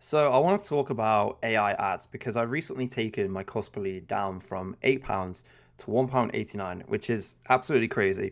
So I want to talk about AI ads because I've recently taken my cost per lead down from £8 to £1.89, which is absolutely crazy.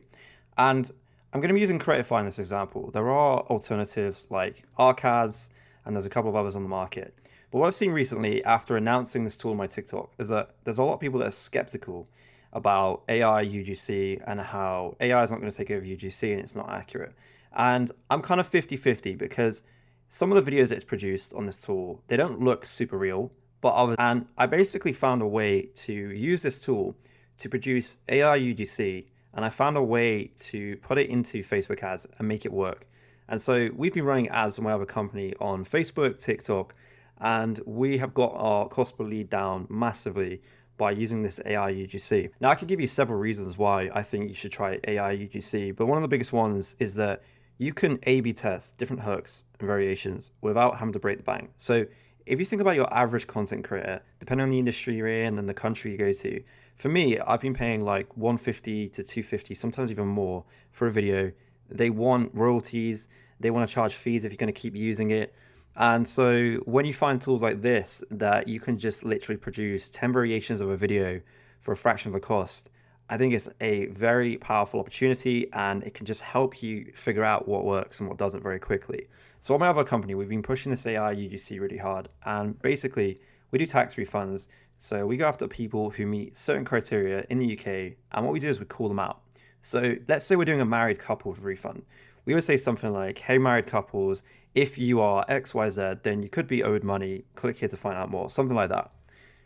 And I'm going to be using Creatify in this example. There are alternatives like Arcads, and there's a couple of others on the market. But what I've seen recently after announcing this tool on my TikTok is that there's a lot of people that are skeptical about AI UGC and how AI is not going to take over UGC and it's not accurate. And I'm kind of 50-50 because some of the videos it's produced on this tool, they don't look super real, but and I basically found a way to use this tool to produce AI UGC, and I found a way to put it into Facebook ads and make it work. And so we've been running ads on my other company on Facebook, TikTok, and we have got our cost per lead down massively by using this AI UGC. Now, I could give you several reasons why I think you should try AI UGC, but one of the biggest ones is that you can A/B test different hooks and variations without having to break the bank. So if you think about your average content creator, depending on the industry you're in and the country you go to, for me, I've been paying like 150 to 250, sometimes even more for a video. They want royalties, they want to charge fees if you're going to keep using it. And so when you find tools like this that you can just literally produce 10 variations of a video for a fraction of the cost, I think it's a very powerful opportunity and it can just help you figure out what works and what doesn't very quickly. So at my other company, we've been pushing this AI UGC really hard, and basically we do tax refunds. So we go after people who meet certain criteria in the UK, and what we do is we call them out. So let's say we're doing a married couples refund. We would say something like, hey, married couples, if you are XYZ, then you could be owed money. Click here to find out more, something like that.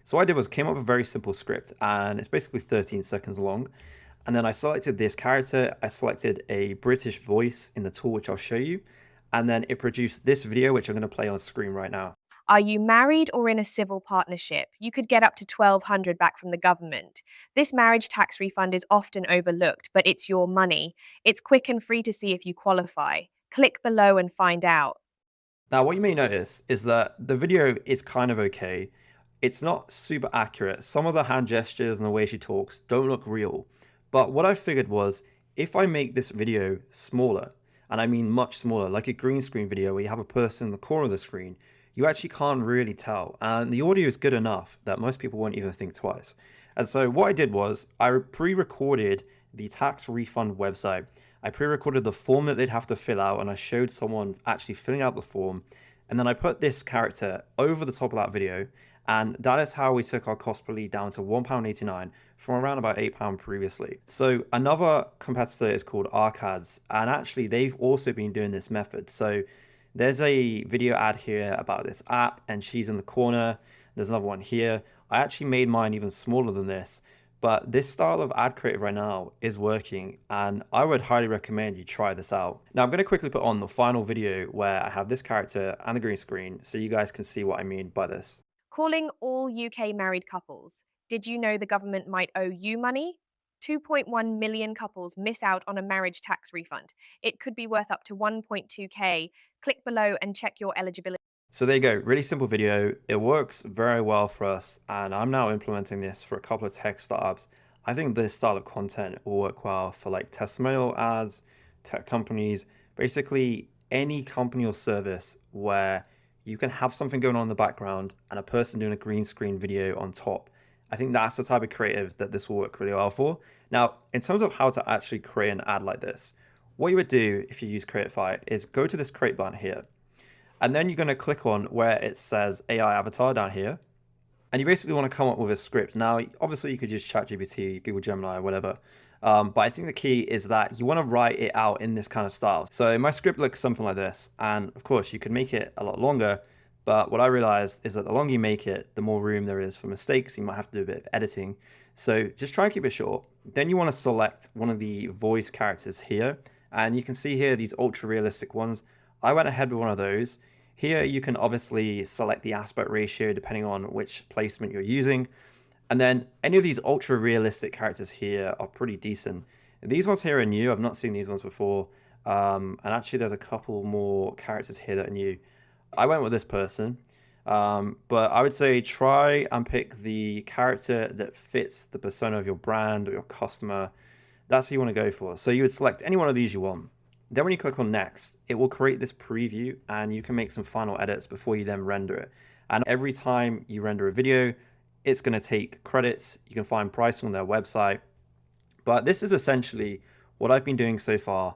So what I did was came up with a very simple script, and it's basically 13 seconds long. And then I selected this character, I selected a British voice in the tool, which I'll show you. And then it produced this video, which I'm going to play on screen right now. Are you married or in a civil partnership? You could get up to 1200 back from the government. This marriage tax refund is often overlooked, but it's your money. It's quick and free to see if you qualify. Click below and find out. Now, what you may notice is that the video is kind of okay. It's not super accurate. Some of the hand gestures and the way she talks don't look real. But what I figured was if I make this video smaller, and I mean much smaller, like a green screen video where you have a person in the corner of the screen, you actually can't really tell. And the audio is good enough that most people won't even think twice. And so what I did was I pre-recorded the tax refund website. I pre-recorded the form that they'd have to fill out, and I showed someone actually filling out the form. And then I put this character over the top of that video, and that is how we took our cost per lead down to £1.89 from around about £8 previously. So another competitor is called Arcads, and actually they've also been doing this method. So there's a video ad here about this app, and she's in the corner. There's another one here. I actually made mine even smaller than this, but this style of ad creative right now is working, and I would highly recommend you try this out. Now I'm going to quickly put on the final video where I have this character and the green screen so you guys can see what I mean by this. Calling all UK married couples. Did you know the government might owe you money? 2.1 million couples miss out on a marriage tax refund. It could be worth up to 1.2k. Click below and check your eligibility. So there you go, really simple video. It works very well for us, and I'm now implementing this for a couple of tech startups. I think this style of content will work well for like testimonial ads, tech companies, basically any company or service where you can have something going on in the background and a person doing a green screen video on top. I think that's the type of creative that this will work really well for. Now, in terms of how to actually create an ad like this, what you would do if you use Creatify is go to this create button here. And then you're going to click on where it says AI avatar down here. And you basically want to come up with a script. Now, obviously, you could use ChatGPT, Google Gemini, or whatever. But I think the key is that you want to write it out in this kind of style. So my script looks something like this. And of course, you could make it a lot longer. But what I realized is that the longer you make it, the more room there is for mistakes. You might have to do a bit of editing. So just try and keep it short. Then you want to select one of the voice characters here. And you can see here these ultra realistic ones. I went ahead with one of those. Here you can obviously select the aspect ratio depending on which placement you're using. And then any of these ultra realistic characters here are pretty decent. These ones here are new. I've not seen these ones before. And actually there's a couple more characters here that are new. I went with this person. But I would say try and pick the character that fits the persona of your brand or your customer. That's who you want to go for. So you would select any one of these you want. Then when you click on next, it will create this preview and you can make some final edits before you then render it. And every time you render a video, it's going to take credits. You can find pricing on their website. But this is essentially what I've been doing so far,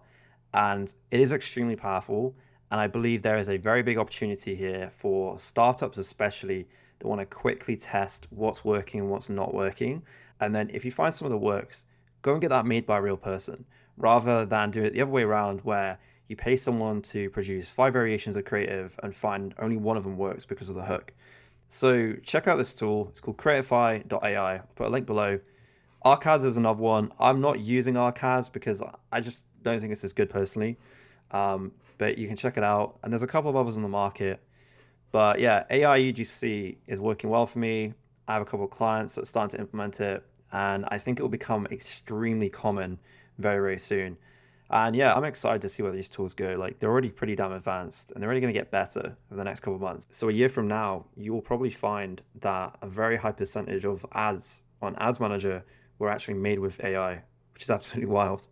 and it is extremely powerful. And I believe there is a very big opportunity here for startups, especially that want to quickly test what's working and what's not working. And then if you find something that works, go and get that made by a real person rather than do it the other way around where you pay someone to produce five variations of creative and find only one of them works because of the hook. So check out this tool. It's called creatify.ai. I'll put a link below. Arcads is another one. I'm not using Arcads because I just don't think it's as good personally. But you can check it out. And there's a couple of others on the market. But yeah, AI UGC is working well for me. I have a couple of clients that are starting to implement it. And I think it will become extremely common very, very soon. And yeah, I'm excited to see where these tools go. Like they're already pretty damn advanced and they're only going to get better over the next couple of months. So a year from now, you will probably find that a very high percentage of ads on Ads Manager were actually made with AI, which is absolutely wild.